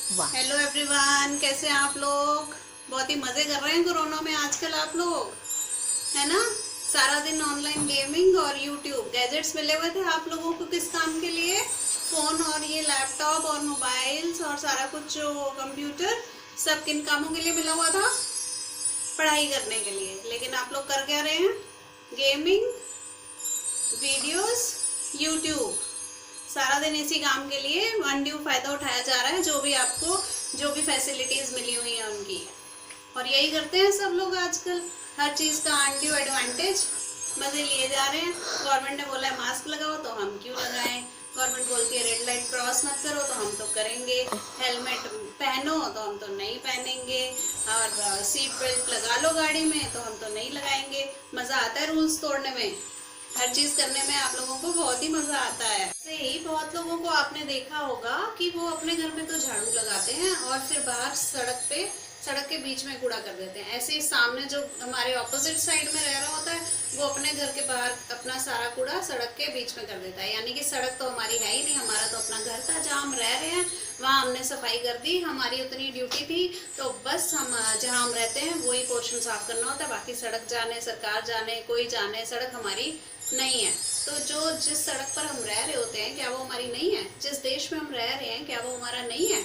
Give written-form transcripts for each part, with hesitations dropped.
वाह। Hello everyone, कैसे हैं आप लोग। बहुत ही मजे कर रहे हैं कोरोना में आजकल आप लोग, है ना। सारा दिन ऑनलाइन गेमिंग और यूट्यूब गैजेट्स मिले हुए थे आप लोगों को। किस काम के लिए? फोन और ये लैपटॉप और मोबाइल्स और सारा कुछ जो कंप्यूटर, सब किन कामों के लिए मिला हुआ था? पढ़ाई करने के लिए। लेकिन आप लोग कर क्या रहे हैं? Gaming, videos, YouTube. सारा दिन इसी काम के लिए अनड्यू फायदा उठाया जा रहा है, जो भी आपको जो भी फैसिलिटीज मिली हुई हैं उनकी। और यही करते हैं सब लोग आजकल, हर चीज का अनड्यू एडवांटेज मजे लिए जा रहे हैं। गवर्नमेंट ने बोला है मास्क लगाओ, तो हम क्यों लगाएं। गवर्नमेंट बोलती है रेड लाइट क्रॉस मत करो, तो हम तो करेंगे। हेलमेट पहनो, तो हम तो नहीं पहनेंगे। और सीट बेल्ट लगा लो गाड़ी में, तो हम तो नहीं लगाएंगे। मजा आता है रूल्स तोड़ने में, हर चीज करने में आप लोगों को बहुत ही मजा आता है। ऐसे ही बहुत लोगों को आपने देखा होगा कि वो अपने घर में तो झाड़ू लगाते हैं और फिर बाहर सड़क के बीच में कूड़ा कर देते हैं। ऐसे ही सामने जो हमारे ऑपोजिट साइड में रह रहा होता है, वो अपने घर के बाहर अपना सारा कूड़ा सड़क के बीच में कर देता है। यानी कि सड़क तो हमारी है ही नहीं, हमारा तो अपना घर था जहाँ हम रह रहे हैं, वहाँ हमने सफाई कर दी, हमारी उतनी ड्यूटी थी। तो बस हम जहाँ हम रहते हैं वही पोर्शन साफ करना होता है। बाकी सड़क जाने, सरकार जाने, कोई जाने, सड़क हमारी नहीं है। तो जो जिस सड़क पर हम रह रहे होते हैं, क्या वो हमारी नहीं है? जिस देश में हम रह रहे हैं, क्या वो हमारा नहीं है?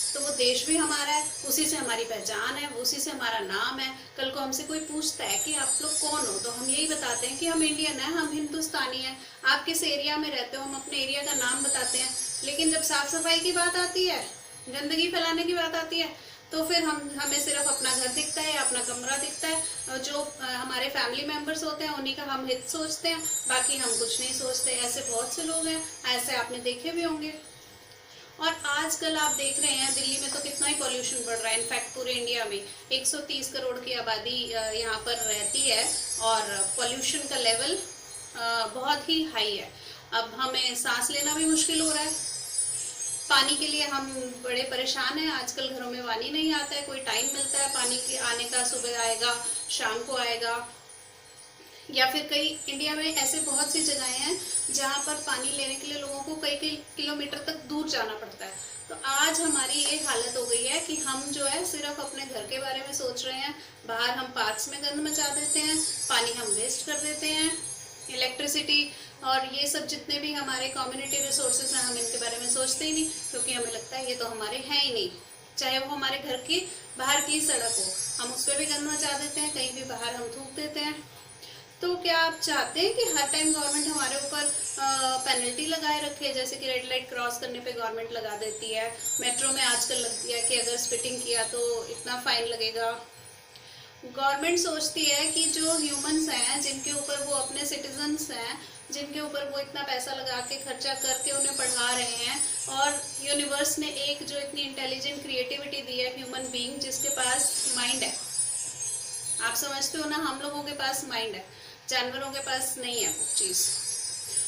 तो वो देश भी हमारा है, उसी से हमारी पहचान है, उसी से हमारा नाम है। कल को हमसे कोई पूछता है कि आप लोग कौन हो, तो हम यही बताते हैं कि हम इंडियन है, हम हिंदुस्तानी हैं। आप किस एरिया में रहते हो, हम अपने एरिया का नाम बताते हैं। लेकिन जब साफ सफाई की बात आती है, गंदगी फैलाने की बात आती है, तो फिर हमें सिर्फ अपना घर दिखता है, अपना कमरा दिखता है। जो हमारे फैमिली मेंबर्स होते हैं उन्हीं का हम हित सोचते हैं, बाकी हम कुछ नहीं सोचते। ऐसे बहुत से लोग हैं, ऐसे आपने देखे भी होंगे। और आजकल आप देख रहे हैं दिल्ली में तो कितना ही पॉल्यूशन बढ़ रहा है। इनफैक्ट पूरे इंडिया में 130 करोड़ की आबादी यहाँ पर रहती है और पॉल्यूशन का लेवल बहुत ही हाई है। अब हमें सांस लेना भी मुश्किल हो रहा है। पानी के लिए हम बड़े परेशान हैं। आजकल घरों में पानी नहीं आता है, कोई टाइम मिलता है पानी के आने का, सुबह आएगा, शाम को आएगा। या फिर कई इंडिया में ऐसे बहुत सी जगहें हैं जहाँ पर पानी लेने के लिए लोगों को कई कई किलोमीटर तक दूर जाना पड़ता है। तो आज हमारी ये हालत हो गई है कि हम जो है सिर्फ अपने घर के बारे में सोच रहे हैं। बाहर हम पार्क्स में गंद मचा देते हैं, पानी हम वेस्ट कर देते हैं, इलेक्ट्रिसिटी और ये सब जितने भी हमारे कम्युनिटी रिसोर्सेज हैं, हम इनके बारे में सोचते ही नहीं, क्योंकि हमें लगता है ये तो हमारे हैं ही नहीं। चाहे वो हमारे घर की बाहर की सड़क हो, हम उस पर भी गंद मचा देते हैं, कहीं भी बाहर हम थूक देते हैं। तो क्या आप चाहते हैं कि हर टाइम गवर्नमेंट हमारे ऊपर पेनल्टी लगाए रखे? जैसे कि रेड लाइट क्रॉस करने पे गवर्नमेंट लगा देती है, मेट्रो में आजकल लग दिया कि अगर स्पिटिंग किया तो इतना फाइन लगेगा। गवर्नमेंट सोचती है कि जो ह्यूमंस हैं, जिनके ऊपर वो अपने सिटीजन्स हैं, जिनके ऊपर वो इतना पैसा लगा के खर्चा करके उन्हें पढ़ा रहे हैं, और यूनिवर्स ने एक जो इतनी इंटेलिजेंट क्रिएटिविटी दी है, ह्यूमन बीइंग जिसके पास माइंड है। आप समझते हो ना, हम लोगों के पास माइंड है, जानवरों के पास नहीं है वो चीज़।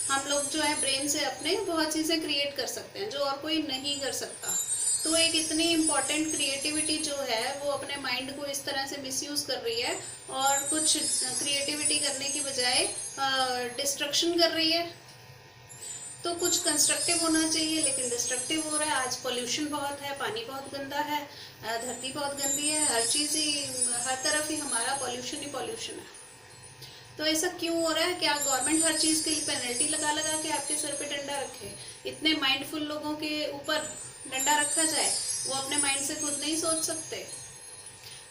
हम लोग जो है ब्रेन से अपने बहुत चीज़ें क्रिएट कर सकते हैं जो और कोई नहीं कर सकता। तो एक इतनी इम्पॉर्टेंट क्रिएटिविटी जो है वो अपने माइंड को इस तरह से मिसयूज़ कर रही है और कुछ क्रिएटिविटी करने की बजाय डिस्ट्रक्शन कर रही है। तो कुछ कंस्ट्रक्टिव होना चाहिए लेकिन डिस्ट्रक्टिव हो रहा है। आज पोल्यूशन बहुत है, पानी बहुत गंदा है, धरती बहुत गंदी है, हर चीज़ ही, हर तरफ ही हमारा पोल्यूशन ही पोल्यूशन है। तो ऐसा क्यों हो रहा है? क्या गवर्नमेंट हर चीज़ के लिए पेनल्टी लगा लगा के आपके सर पे डंडा रखे? इतने माइंडफुल लोगों के ऊपर डंडा रखा जाए, वो अपने माइंड से खुद नहीं सोच सकते?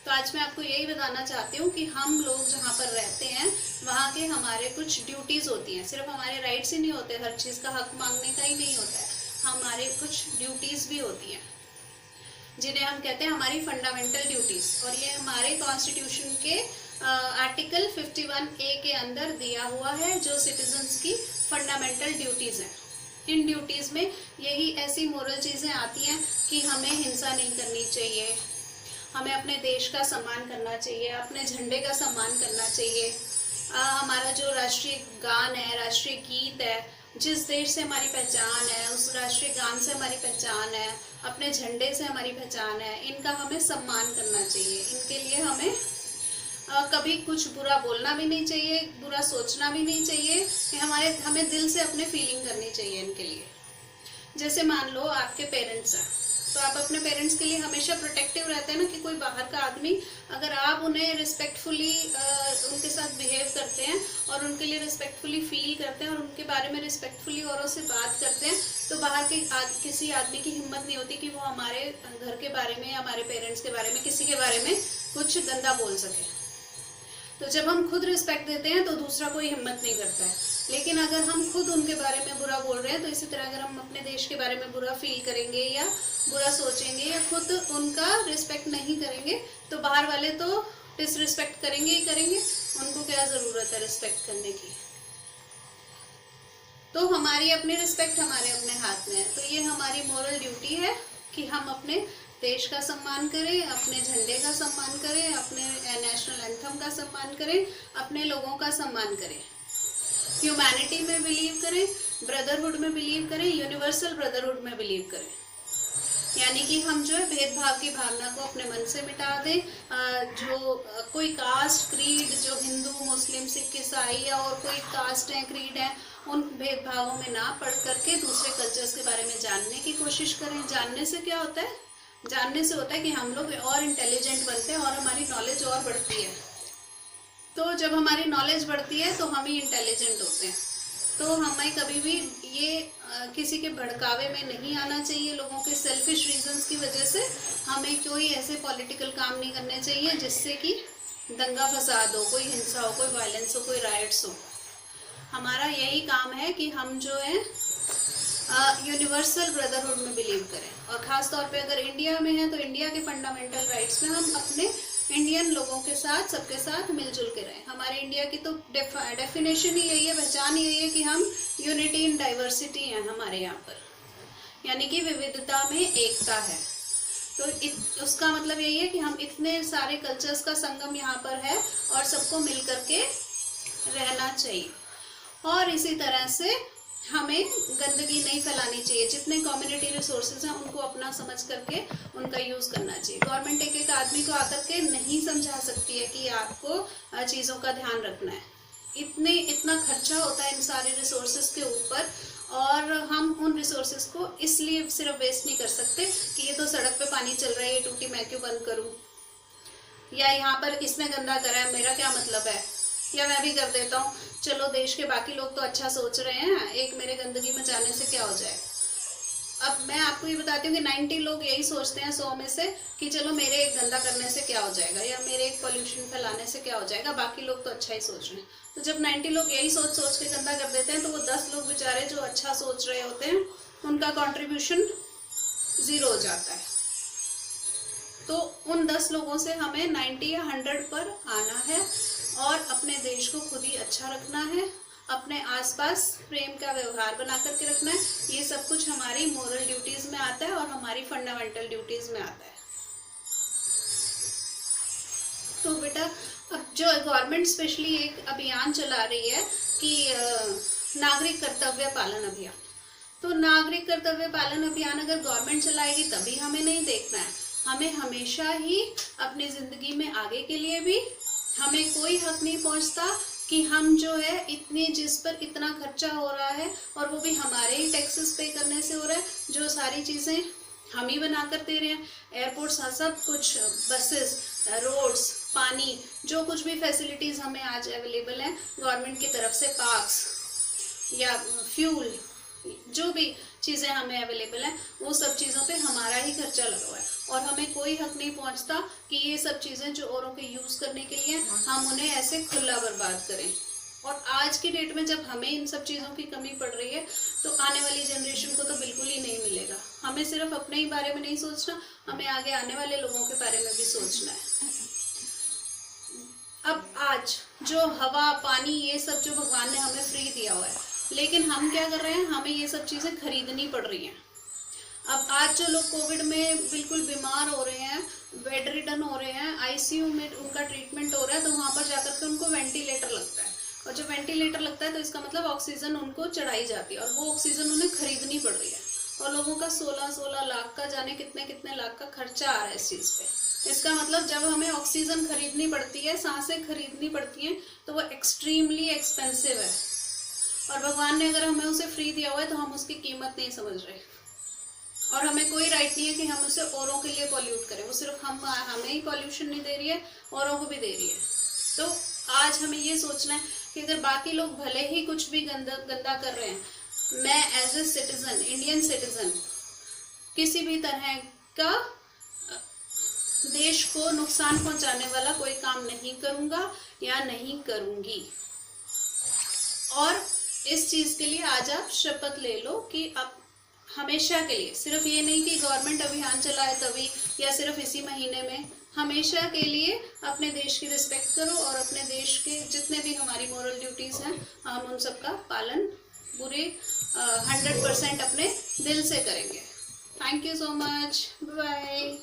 तो आज मैं आपको यही बताना चाहती हूँ कि हम लोग जहाँ पर रहते हैं वहाँ के हमारे कुछ ड्यूटीज़ होती हैं। सिर्फ हमारे राइट्स ही नहीं होते, हर चीज़ का हक मांगने का ही नहीं होता है, हमारे कुछ ड्यूटीज़ भी होती हैं जिन्हें हम कहते हैं हमारी फंडामेंटल ड्यूटीज़। और ये हमारे कॉन्स्टिट्यूशन के आर्टिकल 51A के अंदर दिया हुआ है, जो सिटीजन्स की फंडामेंटल ड्यूटीज़ हैं। इन ड्यूटीज़ में यही ऐसी मोरल चीज़ें आती हैं कि हमें हिंसा नहीं करनी चाहिए, हमें अपने देश का सम्मान करना चाहिए, अपने झंडे का सम्मान करना चाहिए। हमारा जो राष्ट्रीय गान है, राष्ट्रीय गीत है, जिस देश से हमारी पहचान है, उस राष्ट्रीय गान से हमारी पहचान है, अपने झंडे से हमारी पहचान है, इनका हमें सम्मान करना चाहिए। इनके लिए हमें कभी कुछ बुरा बोलना भी नहीं चाहिए, बुरा सोचना भी नहीं चाहिए। हमें दिल से अपने फीलिंग करनी चाहिए इनके लिए। जैसे मान लो आपके पेरेंट्स हैं, तो आप अपने पेरेंट्स के लिए हमेशा प्रोटेक्टिव रहते हैं ना, कि कोई बाहर का आदमी अगर आप उन्हें रिस्पेक्टफुली उनके साथ बिहेव करते हैं और उनके लिए रिस्पेक्टफुली फील करते हैं और उनके बारे में रिस्पेक्टफुली औरों से बात करते हैं, तो बाहर के किसी आदमी की हिम्मत नहीं होती कि वो हमारे घर के बारे में, हमारे पेरेंट्स के बारे में, किसी के बारे में कुछ गंदा बोल सके। तो जब हम खुद रिस्पेक्ट देते हैं तो दूसरा कोई हिम्मत नहीं करता है। लेकिन अगर हम खुद उनके बारे में बुरा बोल रहे हैं, तो इसी तरह अगर हम अपने देश के बारे में बुरा फील करेंगे या बुरा सोचेंगे या खुद उनका रिस्पेक्ट नहीं करेंगे, तो बाहर वाले तो डिसरिस्पेक्ट करेंगे ही करेंगे। उनको क्या ज़रूरत है रिस्पेक्ट करने की। तो हमारी अपनी रिस्पेक्ट हमारे अपने हाथ में है। तो ये हमारी मोरल ड्यूटी है कि हम अपने देश का सम्मान करें, अपने झंडे का सम्मान करें, अपने नेशनल एंथम का सम्मान करें, अपने लोगों का सम्मान करें, ह्यूमैनिटी में बिलीव करें, ब्रदरहुड में बिलीव करें, यूनिवर्सल ब्रदरहुड में बिलीव करें। यानी कि हम जो है भेदभाव की भावना को अपने मन से मिटा दें। जो कोई कास्ट क्रीड, जो हिंदू मुस्लिम सिख ईसाई या और कोई कास्ट है क्रीड है, उन भेदभावों में ना पढ़ करके दूसरे कल्चर्स के बारे में जानने की कोशिश करें। जानने से क्या होता है? जानने से होता है कि हम लोग और इंटेलिजेंट बनते हैं और हमारी नॉलेज और बढ़ती है। तो जब हमारी नॉलेज बढ़ती है तो हम ही इंटेलिजेंट होते हैं। तो हमें कभी भी ये किसी के भड़कावे में नहीं आना चाहिए। लोगों के सेल्फिश रीजंस की वजह से हमें कोई ऐसे पॉलिटिकल काम नहीं करने चाहिए जिससे कि दंगा फसाद हो, कोई हिंसा हो, कोई वायलेंस हो, कोई राइट्स हो। हमारा यही काम है कि हम जो है यूनिवर्सल ब्रदरहुड में बिलीव करें। और ख़ास तौर पे अगर इंडिया में है तो इंडिया के फंडामेंटल राइट्स में हम अपने इंडियन लोगों के साथ, सबके साथ मिलजुल के रहें। हमारे इंडिया की तो डेफिनेशन ही यही है, पहचान ही यही है कि हम यूनिटी इन डाइवर्सिटी हैं हमारे यहाँ पर, यानी कि विविधता में एकता है। तो उसका मतलब यही है कि हम इतने सारे कल्चर्स का संगम यहाँ पर है और सबको मिल करके रहना चाहिए। और इसी तरह से हमें गंदगी नहीं फैलानी चाहिए। जितने कम्युनिटी रिसोर्सेज हैं उनको अपना समझ करके उनका यूज़ करना चाहिए। गवर्नमेंट एक एक आदमी को आकर के नहीं समझा सकती है कि आपको चीज़ों का ध्यान रखना है। इतना खर्चा होता है इन सारे रिसोर्सेज के ऊपर, और हम उन रिसोर्सेज को इसलिए सिर्फ वेस्ट नहीं कर सकते कि ये तो सड़क पे पानी चल रहा है, ये टूटी मैं क्यों बंद करूँ, या यहाँ पर इसने गंदा करा है मेरा क्या मतलब है, या मैं भी कर देता हूँ, चलो देश के बाकी लोग तो अच्छा सोच रहे हैं, एक मेरे गंदगी मचाने से क्या हो जाए। अब मैं आपको ये बताती हूँ कि 90 लोग यही सोचते हैं 100 में से कि चलो मेरे एक गंदा करने से क्या हो जाएगा, या मेरे एक पॉल्यूशन फैलाने से क्या हो जाएगा, बाकी लोग तो अच्छा ही सोच रहे हैं। तो जब 90 लोग यही सोच के गंदा कर देते हैं, तो वो 10 लोग बेचारे जो अच्छा सोच रहे होते हैं उनका कॉन्ट्रीब्यूशन 0 हो जाता है। तो उन 10 लोगों से हमें 90 या 100 पर आना है और अपने देश को खुद ही अच्छा रखना है, अपने आसपास प्रेम का व्यवहार बना करके रखना है। ये सब कुछ हमारी मोरल ड्यूटीज़ में आता है और हमारी फंडामेंटल ड्यूटीज़ में आता है। तो बेटा, अब जो गवर्नमेंट स्पेशली एक अभियान चला रही है कि नागरिक कर्तव्य पालन अभियान, तो नागरिक कर्तव्य पालन अभियान अगर गवर्नमेंट चलाएगी तभी हमें नहीं देखना है। हमें हमेशा ही अपनी ज़िंदगी में आगे के लिए भी हमें कोई हक नहीं पहुंचता कि हम जो है इतनी, जिस पर इतना खर्चा हो रहा है और वो भी हमारे ही टैक्सेस पे करने से हो रहा है, जो सारी चीज़ें हम ही बना कर दे रहे हैं, एयरपोर्ट्स, सब कुछ, बसेस, रोड्स, पानी, जो कुछ भी फैसिलिटीज़ हमें आज अवेलेबल हैं गवर्नमेंट की तरफ से, पार्क्स या फ्यूल, जो भी चीज़ें हमें अवेलेबल हैं, वो सब चीज़ों पे हमारा ही खर्चा लगा हुआ है और हमें कोई हक नहीं पहुंचता कि ये सब चीज़ें जो औरों के यूज़ करने के लिए हम उन्हें ऐसे खुला बर्बाद करें। और आज की डेट में जब हमें इन सब चीज़ों की कमी पड़ रही है, तो आने वाली जनरेशन को तो बिल्कुल ही नहीं मिलेगा। हमें सिर्फ अपने ही बारे में नहीं सोचना, हमें आगे आने वाले लोगों के बारे में भी सोचना है। अब आज जो हवा, पानी, ये सब जो भगवान ने हमें फ्री दिया हुआ है, लेकिन हम क्या कर रहे हैं, हमें ये सब चीज़ें खरीदनी पड़ रही हैं। अब आज जो लोग कोविड में बिल्कुल बीमार हो रहे हैं, बेड रिडन हो रहे हैं, आईसीयू में उनका ट्रीटमेंट हो रहा है, तो वहाँ पर जाकर के उनको वेंटिलेटर लगता है, और जब वेंटिलेटर लगता है तो इसका मतलब ऑक्सीजन उनको चढ़ाई जाती है और वो ऑक्सीजन उन्हें खरीदनी पड़ रही है। और लोगों का 16-16 लाख का, जाने कितने कितने लाख का खर्चा आ रहा है इस चीज़ पे। इसका मतलब जब हमें ऑक्सीजन खरीदनी पड़ती है, सांसें खरीदनी पड़ती हैं, तो वो एक्सट्रीमली एक्सपेंसिव है। और भगवान ने अगर हमें उसे फ्री दिया हुआ है तो हम उसकी कीमत नहीं समझ रहे। और हमें कोई राइट नहीं है कि हम उसे औरों के लिए पॉल्यूट करें। वो सिर्फ हमें ही पॉल्यूशन नहीं दे रही है, औरों को भी दे रही है। तो आज हमें ये सोचना है कि अगर बाकी लोग भले ही कुछ भी गंदा कर रहे हैं, मैं as a citizen, Indian citizen, किसी भी तरह का देश को नुकसान पहुंचाने वाला कोई काम नहीं करूंगा या नहीं करूंगी। और इस चीज के लिए आज आप शपथ ले लो कि आप हमेशा के लिए, सिर्फ ये नहीं कि गवर्नमेंट अभियान चलाए तभी या सिर्फ इसी महीने में, हमेशा के लिए अपने देश की रिस्पेक्ट करो और अपने देश के जितने भी हमारी मॉरल ड्यूटीज हैं हम उन सब का पालन पूरे 100% अपने दिल से करेंगे। Thank you so much, bye.